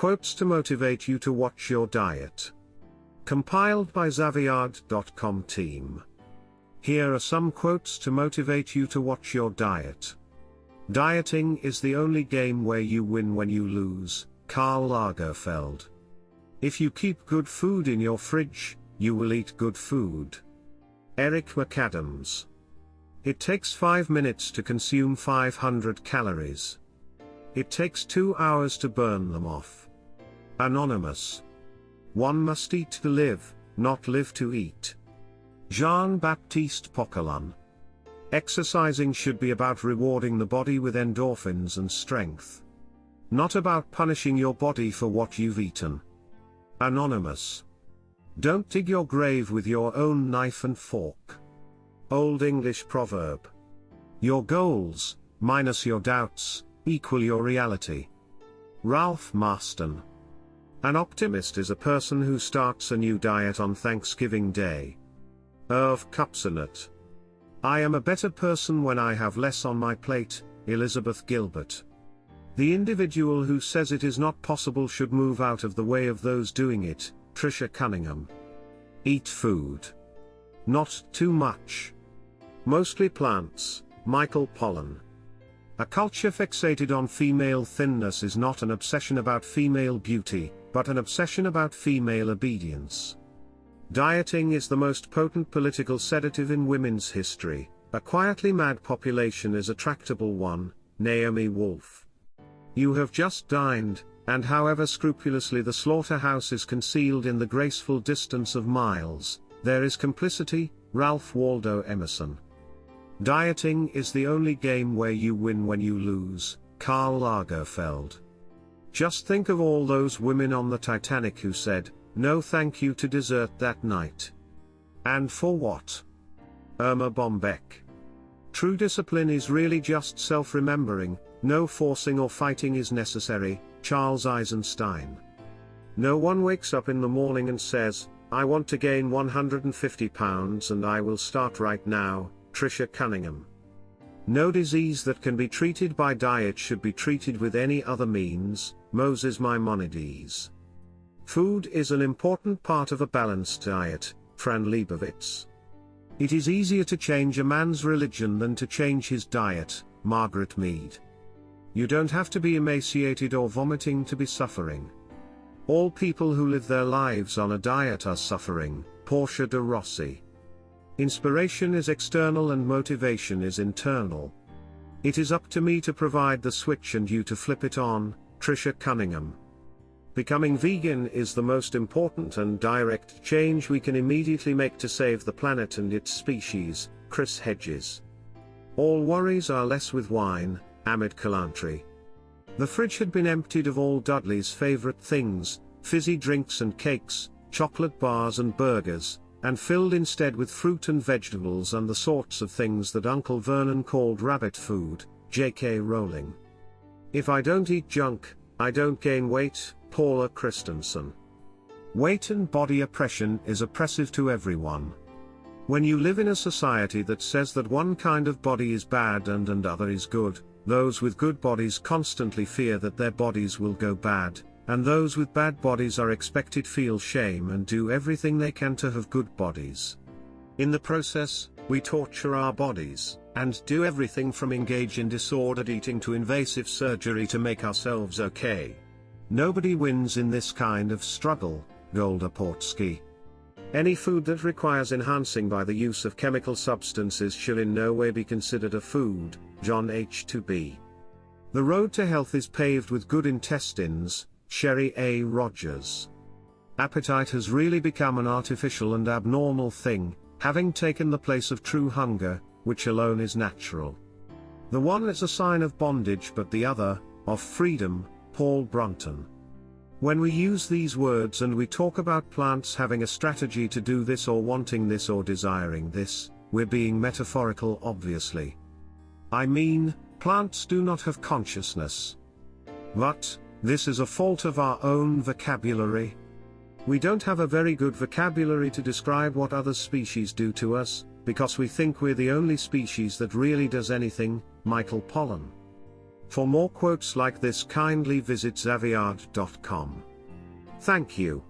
Quotes to motivate you to watch your diet. Compiled by Zaviad.com team. Here are some quotes to motivate you to watch your diet. Dieting is the only game where you win when you lose. Karl Lagerfeld. If you keep good food in your fridge, you will eat good food. Errick McAdams. It takes 5 minutes to consume 500 calories. It takes 2 hours to burn them off. Anonymous. One must eat to live, not live to eat. Jean-Baptiste Poquelin. Exercising should be about rewarding the body with endorphins and strength. Not about punishing your body for what you've eaten. Anonymous. Don't dig your grave with your own knife and fork. Old English proverb. Your goals, minus your doubts, equal your reality. Ralph Marston. An optimist is a person who starts a new diet on Thanksgiving Day. Irv Kupcinet. I am a better person when I have less on my plate. Elizabeth Gilbert. The individual who says it is not possible should move out of the way of those doing it. Tricia Cunningham. Eat food. Not too much. Mostly plants. Michael Pollan. A culture fixated on female thinness is not an obsession about female beauty, but an obsession about female obedience. Dieting is the most potent political sedative in women's history. A quietly mad population is a tractable one. Naomi Wolf. You have just dined, and however scrupulously the slaughterhouse is concealed in the graceful distance of miles, there is complicity. Ralph Waldo Emerson. Dieting is the only game where you win when you lose. Karl Lagerfeld. Just think of all those women on the Titanic who said, "No thank you" to dessert that night. And for what? Irma Bombeck. True discipline is really just self-remembering. No forcing or fighting is necessary. Charles Eisenstein. No one wakes up in the morning and says, "I want to gain 150 pounds and I will start right now." Tricia Cunningham. No disease that can be treated by diet should be treated with any other means. Moses Maimonides. Food is an important part of a balanced diet. Fran Lebowitz. It is easier to change a man's religion than to change his diet. Margaret Mead. You don't have to be emaciated or vomiting to be suffering. All people who live their lives on a diet are suffering. Portia de Rossi. Inspiration is external and motivation is internal. It is up to me to provide the switch and you to flip it on. Tricia Cunningham. Becoming vegan is the most important and direct change we can immediately make to save the planet and its species. Chris Hedges. All worries are less with wine. Amit Kalantri. The fridge had been emptied of all Dudley's favorite things, fizzy drinks and cakes, chocolate bars and burgers, and filled instead with fruit and vegetables and the sorts of things that Uncle Vernon called rabbit food. J.K. Rowling. If I don't eat junk, I don't gain weight. Paula Christensen. Weight and body oppression is oppressive to everyone. When you live in a society that says that one kind of body is bad and another is good, those with good bodies constantly fear that their bodies will go bad, and those with bad bodies are expected to feel shame and do everything they can to have good bodies. In the process, we torture our bodies, and do everything from engage in disordered eating to invasive surgery to make ourselves okay. Nobody wins in this kind of struggle. Golda Portsky. Any food that requires enhancing by the use of chemical substances shall in no way be considered a food. John H. 2b. The road to health is paved with good intestines. Sherry A. Rogers. Appetite has really become an artificial and abnormal thing, having taken the place of true hunger, which alone is natural. The one is a sign of bondage but the other, of freedom. Paul Brunton. When we use these words and we talk about plants having a strategy to do this or wanting this or desiring this, we're being metaphorical obviously. I mean, plants do not have consciousness. But, this is a fault of our own vocabulary. We don't have a very good vocabulary to describe what other species do to us, because we think we're the only species that really does anything. Michael Pollan. For more quotes like this, kindly visit xaviard.com. Thank you.